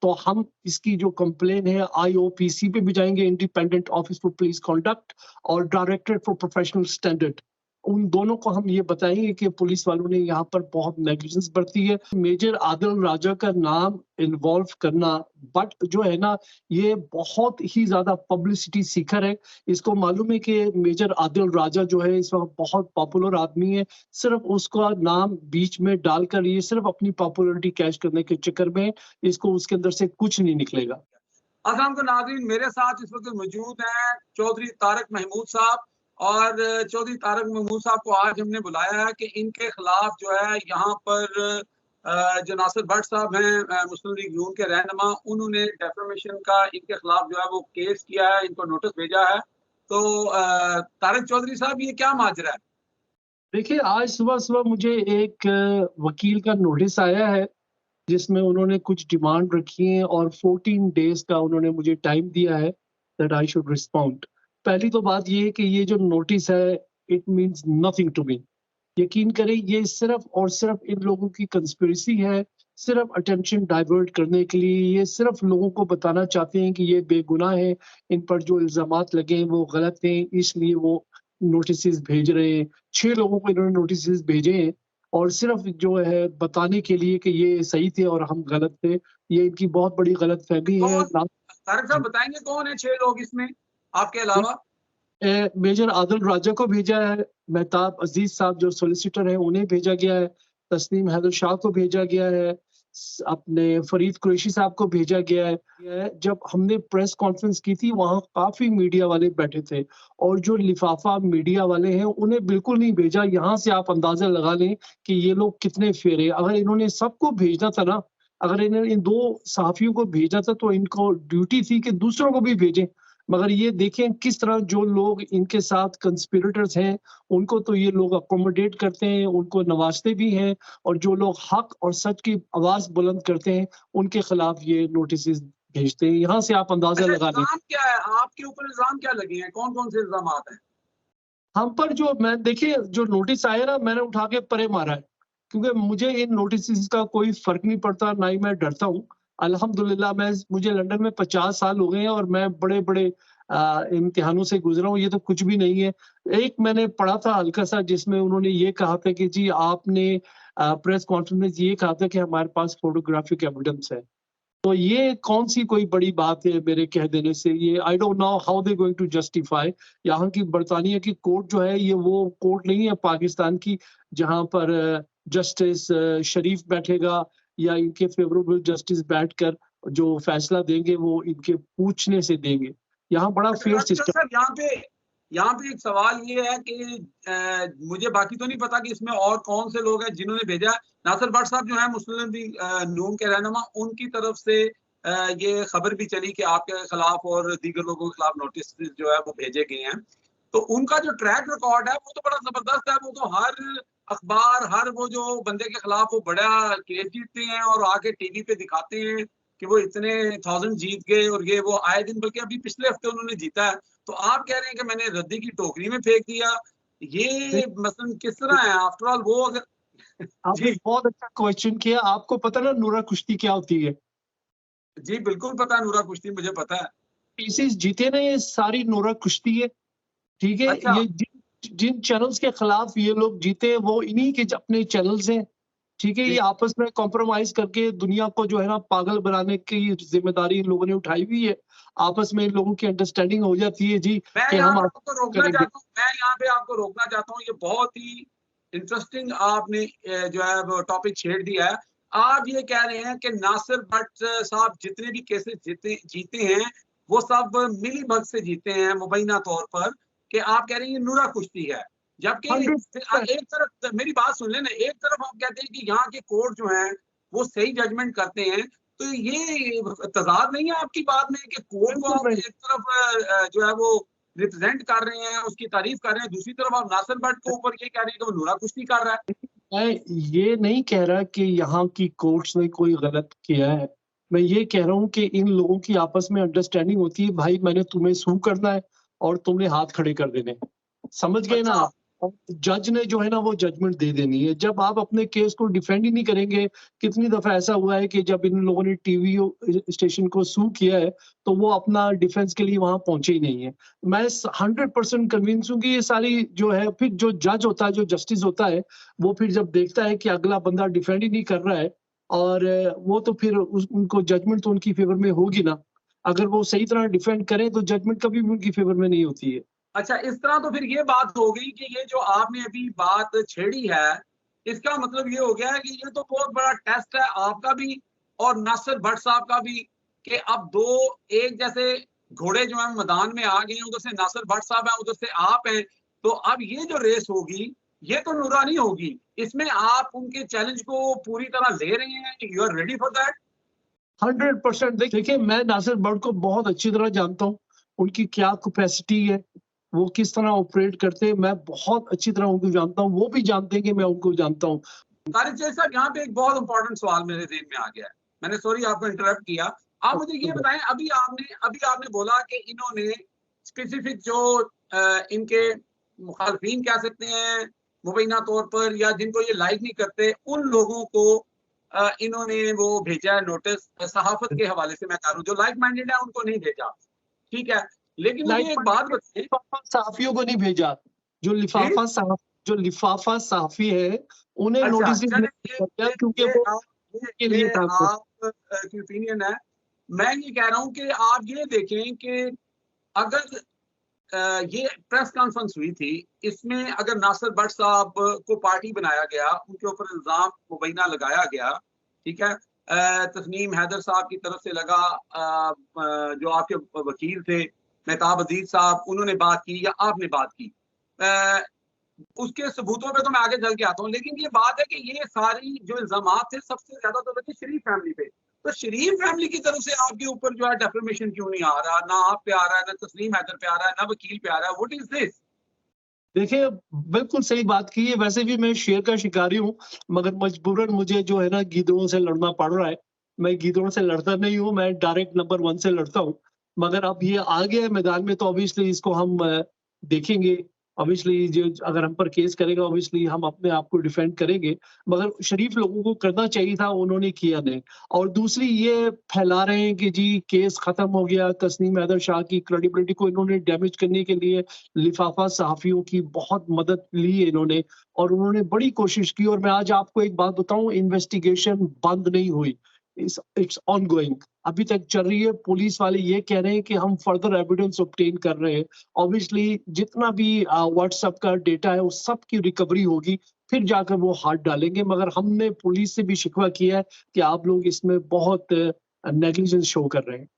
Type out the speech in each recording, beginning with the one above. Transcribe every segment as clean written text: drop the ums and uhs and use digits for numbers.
तो हम इसकी जो कंप्लेन है IOPC पे भी जाएंगे, independent office for police conduct, और डायरेक्टरेट फॉर प्रोफेशनल स्टैंडर्ड। उन दोनों को हम ये बताएंगे कि पुलिस वालों ने यहाँ पर बहुत नेग्लिजेंस बरती है। मेजर आदिल राजा का नाम इन्वॉल्व करना, बट जो है ना, ये बहुत ही ज्यादा पब्लिसिटी सीकर है। इसको मालूम है कि मेजर आदिल राजा जो है इस वक्त बहुत पॉपुलर आदमी है। सिर्फ उसका नाम बीच में डालकर ये सिर्फ अपनी पॉपुलरिटी कैश करने के चक्कर में इसको उसके अंदर से कुछ नहीं निकलेगा। अस्सलाम वालेकुम नाज़रीन, मेरे साथ इस वक्त मौजूद हैं चौधरी तारक महमूद साहब। और चौधरी तारक महमूद साहब को आज हमने बुलाया है कि इनके खिलाफ जो है यहाँ पर जो नासिर भट्ट साहब हैं मुस्लिम लीग नून के रहनुमा, उन्होंने डेफेमेशन का इनके खिलाफ जो है वो केस किया है, इनको नोटिस भेजा है। तो तारक चौधरी साहब, ये क्या माजरा है? देखिए, आज सुबह सुबह मुझे एक वकील का नोटिस आया है जिसमें उन्होंने कुछ डिमांड रखी है और 14 डेज का उन्होंने मुझे टाइम दिया है दैट आई शुड रिस्पॉन्ड। पहली तो बात ये है कि ये जो नोटिस है it means nothing to me. यकीन करें, ये सिर्फ और सिर्फ इन लोगों की कंस्पिरेसी है, सिर्फ अटेंशन डाइवर्ट करने के लिए। ये सिर्फ लोगों को बताना चाहते हैं कि ये बेगुनाह है, इन पर जो इल्जामात लगे हैं वो गलत हैं, इसलिए वो नोटिस भेज रहे हैं। 6 लोगों को इन्होंने नोटिस भेजे हैं और सिर्फ जो है बताने के लिए कि ये सही थे और हम गलत थे। ये इनकी बहुत बड़ी गलतफहमी है। तारक साहब बताएंगे कौन है 6 लोग इसमें आपके अलावा? मेजर आदिल राजा को भेजा है, मेहताब अजीज साहब जो सोलिसिटर हैं उन्हें भेजा गया है, तस्नीम हैदर शाह को भेजा गया है, अपने फरीद कुरैशी साहब को भेजा गया है। जब हमने प्रेस कॉन्फ्रेंस की थी वहां काफी मीडिया वाले बैठे थे और जो लिफाफा मीडिया वाले हैं उन्हें बिल्कुल नहीं भेजा। यहाँ से आप अंदाजा लगा लें कि ये लोग कितने फेर है। अगर इन्होंने सबको भेजना था ना, अगर इन्होंने इन 2 सहाफियों को भेजा था तो इनको ड्यूटी थी कि दूसरों को भी भेजें। मगर ये देखें किस तरह जो लोग इनके साथ कंस्पिरेटर्स हैं उनको तो ये लोग अकोमोडेट करते हैं, उनको नवाजते भी हैं, और जो लोग हक और सच की आवाज बुलंद करते हैं उनके खिलाफ ये नोटिस भेजते हैं। यहाँ से आप अंदाजा लगा लें। क्या है आपके ऊपर, इल्जाम क्या लगे हैं, कौन कौन से इल्जाम हैं? हम पर जो मैं देखिए जो नोटिस आया ना, मैंने उठा के परे मारा है, क्योंकि मुझे इन नोटिस का कोई फर्क नहीं पड़ता, ना ही मैं डरता हूँ। अल्हम्दुलिल्लाह मुझे लंदन में 50 साल हो गए हैं और मैं बड़े बड़े इम्तिहानों से गुजरा हूँ। ये तो कुछ भी नहीं है। एक मैंने पढ़ा था हल्का सा जिसमें उन्होंने ये कहा था कि जी आपने प्रेस कॉन्फ्रेंस में ये कहा था कि हमारे पास फोटोग्राफिक एविडेंस है। तो ये कौन सी कोई बड़ी बात है मेरे कह देने से? ये I don't know how they going to justify. यहाँ की बरतानिया की कोर्ट जो है ये वो कोर्ट नहीं है पाकिस्तान की जहाँ पर जस्टिस शरीफ बैठेगा या इनके फेवरेबल जस्टिस बैठकर जो फैसला देंगे वो इनके पूछने से देंगे। यहाँ बड़ा फेयर सिस्टम। यहाँ पे एक सवाल ये है कि मुझे बाकी तो नहीं पता कि इसमें और कौन से लोग हैं जिन्होंने भेजा है। नासिर भट्ट साहब जो है मुस्लिम लीग नून के रहनुमा, उनकी तरफ से ये खबर भी चली कि आपके खिलाफ और दीगर लोगों के खिलाफ नोटिस जो है वो भेजे गए हैं। तो उनका जो ट्रैक रिकॉर्ड है वो तो बड़ा जबरदस्त है। वो तो हर अखबार, हर वो जो बंदे के खिलाफ वो बड़ा केस जीतते हैं और आके टीवी पे दिखाते हैं कि वो इतने 1000 जीत गए और ये वो आए दिन, बल्कि अभी पिछले हफ्ते उन्होंने जीता है। तो आप कह रहे हैं कि मैंने रद्दी की टोकरी में फेंक दिया, ये मसलन किस तरह है? आफ्टर ऑल वो अगर आपने बहुत अच्छा क्वेश्चन किया। आपको पता ना नूरा कुश्ती क्या होती है? जी बिल्कुल पता है, नूरा कुश्ती मुझे पता है। केसेस जीते ना ये सारी नूरा कुश्ती है, ठीक है। अच्छा। ये जिन चैनल्स के खिलाफ ये लोग जीते वो इन्हीं के अपने चैनल्स हैं, ठीक है। ये आपस में कॉम्प्रोमाइज करके दुनिया को जो है ना पागल बनाने की जिम्मेदारी इन लोगों ने उठाई हुई है। आपस में इन लोगों की अंडरस्टैंडिंग हो जाती है जी मैं कि यहाँ हम पे आपको रोकना चाहता हूँ, मैं यहाँ पे आपको रोकना चाहता हूँ। ये बहुत ही इंटरेस्टिंग आपने जो है वो टॉपिक छेड़ दिया है। आप ये कह रहे हैं कि नासिर भट्ट साहब जितने भी केसेस जीते हैं वो सब मिली भगत से जीते हैं मुबैना तौर पर, कि आप कह रहे हैं ये नूरा कुश्ती है। जबकि एक तरफ मेरी बात सुन लेना, एक तरफ आप कहते हैं कि यहाँ के कोर्ट जो हैं वो सही जजमेंट करते हैं, तो ये तजाद नहीं है आपकी बात में कि कोर्ट को आप एक तरफ जो है वो रिप्रेजेंट कर रहे हैं, उसकी तारीफ कर रहे हैं, दूसरी तरफ आप नासिर भट्ट के ऊपर ये कह रहे हैं कि वो नूरा कुश्ती कर रहा है? मैं ये नहीं कह रहा कि यहाँ की कोर्ट्स ने कोई गलत किया है। मैं ये कह रहा हूँ कि इन लोगों की आपस में अंडरस्टैंडिंग होती है, भाई मैंने तुम्हें सू करना है और तुमने हाथ खड़े कर देने। समझ गए ना अच्छा। आप? और जज ने जो है ना वो जजमेंट दे देनी है। जब आप अपने केस को डिफेंड ही नहीं करेंगे, कितनी दफ़ा ऐसा हुआ है कि जब इन लोगों ने टीवी स्टेशन को सू किया है, तो वो अपना डिफेंस के लिए वहाँ पहुँचे ही नहीं है। मैं 100% कन्विंस हूँ कि ये सारी जो है फिर जो जज होता है, जो जस्टिस होता है, वो फिर जब देखता है कि अगला बंदा डिफेंड ही नहीं कर रहा है और वो तो फिर उनको जजमेंट तो उनकी फेवर में होगी ना। अगर वो सही तरह डिफेंड करें तो जजमेंट कभी भी उनकी फेवर में नहीं होती है। अच्छा, इस तरह तो फिर ये बात हो गई कि ये जो आपने अभी बात छेड़ी है, इसका मतलब ये हो गया है कि ये तो बहुत बड़ा टेस्ट है आपका भी और नासिर भट्ट साहब का भी, कि अब 2 एक जैसे घोड़े जो हैं मैदान में आ गए हैं, उधर से नासिर भट्ट साहब हैं, उधर से आप हैं। तो अब ये जो रेस होगी, ये तो नूरानी होगी। इसमें आप उनके चैलेंज को पूरी तरह ले रहे हैं, you are ready for that? 100% देखिए, मैं नासिर बट्ट को बहुत अच्छी तरह जानता हूँ। उनकी क्या कैपेसिटी है, वो किस तरह ऑपरेट करते हैं, मैं बहुत अच्छी तरह उनको जानता हूँ। वो भी जानते हैं कि मैं उनको जानता हूँ। तारिक जैद साहब, यहाँ पे एक बहुत इंपॉर्टेंट सवाल मेरे ज़हन में आ गया है। मैंने सॉरी आपको इंटरप्ट किया। आप मुझे ये बताएं, अभी आपने बोला कि इन्होंने स्पेसिफिक जो इनके मुखालफिन कह सकते हैं मुबैना तौर पर, या जिनको ये लाइक नहीं करते, उन लोगों को इन्होंने वो भेजा है नोटिस, सहाफत के हवाले से मैं कह रहा हूँ, जो लाइक माइंडेड है उनको नहीं भेजा, ठीक है। लेकिन मुझे एक बात बताइए। सहाफियों को नहीं भेजा। जो जी? लिफाफा सहाफी है, उन्हें अच्छा, नोटिस चलें, दिया क्योंकि वो के लिए ये काम कर। आप की ओपिनियन है। मैं ये कह रहा हूँ कि आप ये देखें कि अगर ये प्रेस कॉन्फ्रेंस हुई थी, इसमें अगर नासिर भट्ट साहब को पार्टी बनाया गया, उनके ऊपर इल्ज़ाम मुबैना लगाया गया, ठीक है? तस्नीम हैदर साहब की तरफ से लगा, जो आपके वकील थे, मेहताब अजीज़ साहब, उन्होंने बात की या आपने बात की। अ, उसके सबूतों पे तो मैं आगे चल के आता हूँ, लेकिन ये बात है कि ये सारी जो इल्जामात थे, सबसे ज्यादा तो लगे शरीफ फैमिली पे। तो शरीफ फैमिली की तरफ से आपके ऊपर जो है डेफर्मेशन क्यों नहीं आ रहा? ना आप पे आ रहा है, ना तस्लीम हैदर पे आ रहा है, ना वकील पे आ रहा है। What is this? देखिए, बिल्कुल सही बात की है। वैसे भी मैं शेर का शिकारी हूँ, मगर मजबूरन मुझे जो है ना गीदड़ों से लड़ना पड़ रहा है। मैं गीदड़ों से लड़ता नहीं हूँ, मैं डायरेक्ट नंबर 1 से लड़ता हूँ। मगर अब ये आ गया है मैदान में तो ऑब्वियसली इसको हम देखेंगे। ऑब्वियसली जो अगर हम पर केस करेगा ऑब्वियसली हम अपने आप को डिफेंड करेंगे। मगर शरीफ लोगों को करना चाहिए था, उन्होंने किया नहीं। और दूसरी ये फैला रहे हैं कि जी केस खत्म हो गया, तस्नीम हैदर शाह की क्रेडिबिलिटी को इन्होंने डैमेज करने के लिए लिफाफा सहाफ़ियों की बहुत मदद ली है इन्होंने और उन्होंने बड़ी कोशिश की और मैं आज आपको एक बात बताऊँ इन्वेस्टिगेशन बंद नहीं हुई। इट्स ऑनगोइंग अभी तक चल रही है। पुलिस वाले ये कह रहे हैं कि हम फर्दर एविडेंस ऑब्टेन कर रहे हैं। ऑब्वियसली जितना भी व्हाट्सएप का डेटा है उस सब की रिकवरी होगी, फिर जाकर वो हाथ डालेंगे। मगर हमने पुलिस से भी शिकवा किया है कि आप लोग इसमें बहुत नेग्लिजेंस शो कर रहे हैं।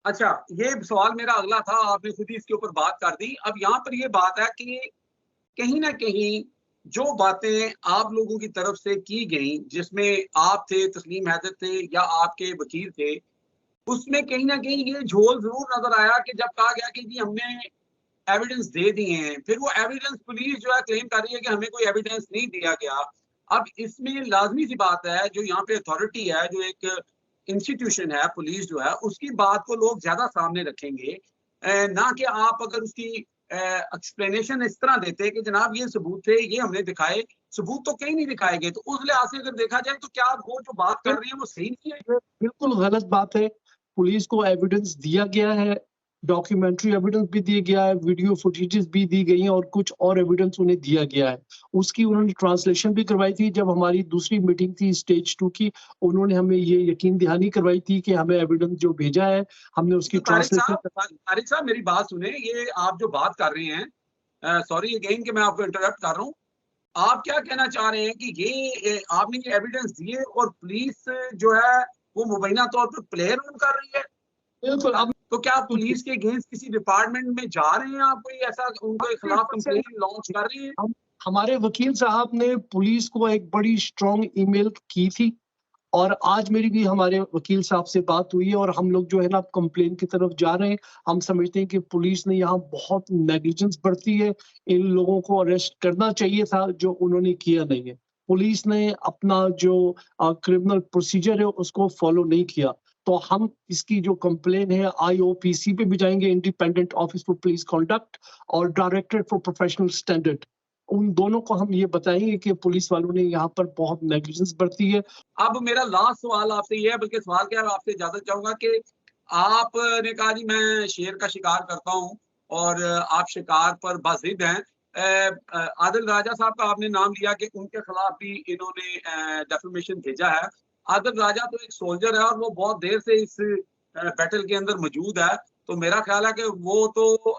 अच्छा, ये सवाल मेरा अगला था, आपने खुद ही इसके ऊपर बात कर दी। अब यहाँ पर ये बात है कि कहीं न कहीं जो बातें आप लोगों की तरफ से की गई, जिसमें आप थे, तस्लीम हैदर थे या आपके वकील थे, उसमें कहीं न कहीं ये झोल ज़रूर नज़र आया कि जब कहा गया कि जी हमने एविडेंस दे दिए हैं, फिर वो एविडेंस पुलिस जो है क्लेम कर रही है कि हमें कोई एविडेंस नहीं दिया गया। अब इसमें लाज़मी सी बात है, जो यहाँ पे अथॉरिटी है, जो एक इंस्टीट्यूशन है, पुलिस जो है, उसकी बात को लोग ज़्यादा सामने रखेंगे। ना कि आप अगर उसकी एक्सप्लेनेशन इस तरह देते कि जनाब ये सबूत थे, ये हमने दिखाए, सबूत तो कहीं नहीं दिखाए गए। तो उस लिहाज से अगर देखा जाए तो क्या वो जो बात कर रहे हैं वो सही नहीं है? ये बिल्कुल गलत बात है। पुलिस को एविडेंस दिया गया है, डॉक्यूमेंट्री एविडेंस भी दिया गया है, वीडियो फुटेजेस भी दी गई हैं और कुछ और एविडेंस उन्हें दिया गया है। उसकी उन्होंने ट्रांसलेशन भी करवाई थी जब हमारी दूसरी मीटिंग थी स्टेज 2 की, उन्होंने हमें ये यकीन दहानी करवाई थी कि हमें एविडेंस जो भेजा है, हमने उसकी तो ट्रांसलेशन तारिक साहब मेरी बात सुने, ये आप जो बात कर रहे हैं, सॉरी अगेन कि मैं आपको इंटरप्ट कर रहा हूँ। आप क्या कहना चाह रहे हैं कि ये आपने ये एविडेंस दिए और पुलिस जो है वो मुबैना तौर पर प्ले रोल कर रही है? बिल्कुल अब तो क्या आप पुलिस के अगेंस्ट किसी डिपार्टमेंट में जा रहे हैं? आप कोई ऐसा उनके खिलाफ कंप्लेन लॉन्च कर रहे हैं? हम हमारे वकील साहब ने पुलिस को एक बड़ी स्ट्रॉन्ग ईमेल की थी और आज मेरी भी हमारे वकील साहब से बात हुई है और हम लोग जो है ना कंप्लेन की तरफ जा रहे हैं। हम समझते हैं कि पुलिस ने यहाँ बहुत नेग्लिजेंस बरती है। इन लोगों को अरेस्ट करना चाहिए था जो उन्होंने किया नहीं है। पुलिस ने अपना जो क्रिमिनल प्रोसीजर है उसको फॉलो नहीं किया। तो हम इसकी जो कंप्लेन है आईओपीसी पे भी जाएँगे, independent office for police conduct और डायरेक्टरेट फॉर प्रोफेशनल स्टैंडर्ड उन दोनों को हम ये बताएंगे कि पुलिस वालों ने यहाँ पर बहुत नेग्लिजेंस बरती है। अब मेरा लास्ट सवाल आपसे ये है, बल्कि सवाल क्या है, आपसे इजाजत चाहूंगा कि आपने कहा जी मैं शेर का शिकार करता हूं और आप शिकार पर बाजिद हैं। आदिल राजा साहब का आपने नाम लिया कि उनके खिलाफ भी इन्होंने डेफेमेशन भेजा है। आदिल राजा तो एक सोल्जर है और वो बहुत देर से इस बैटल के अंदर मौजूद है, तो मेरा ख्याल है कि वो तो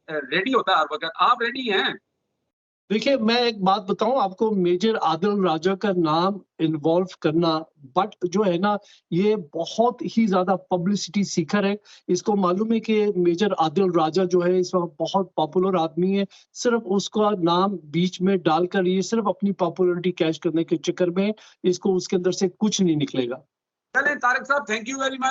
रेडी होता है हर वक्त। आप रेडी हैं? देखिए, मैं एक बात बताऊं आपको, मेजर आदिल राजा का नाम इन्वॉल्व करना, बट जो है ना, ये बहुत ही ज्यादा पब्लिसिटी सीकर है। इसको मालूम है कि मेजर आदिल राजा जो है इस वक्त बहुत पॉपुलर आदमी है। सिर्फ उसका नाम बीच में डालकर ये सिर्फ अपनी पॉपुलैरिटी कैश करने के चक्कर में, इसको उसके अंदर से कुछ नहीं निकलेगा। चलें तारिक साहब, थैंक यू वेरी मच।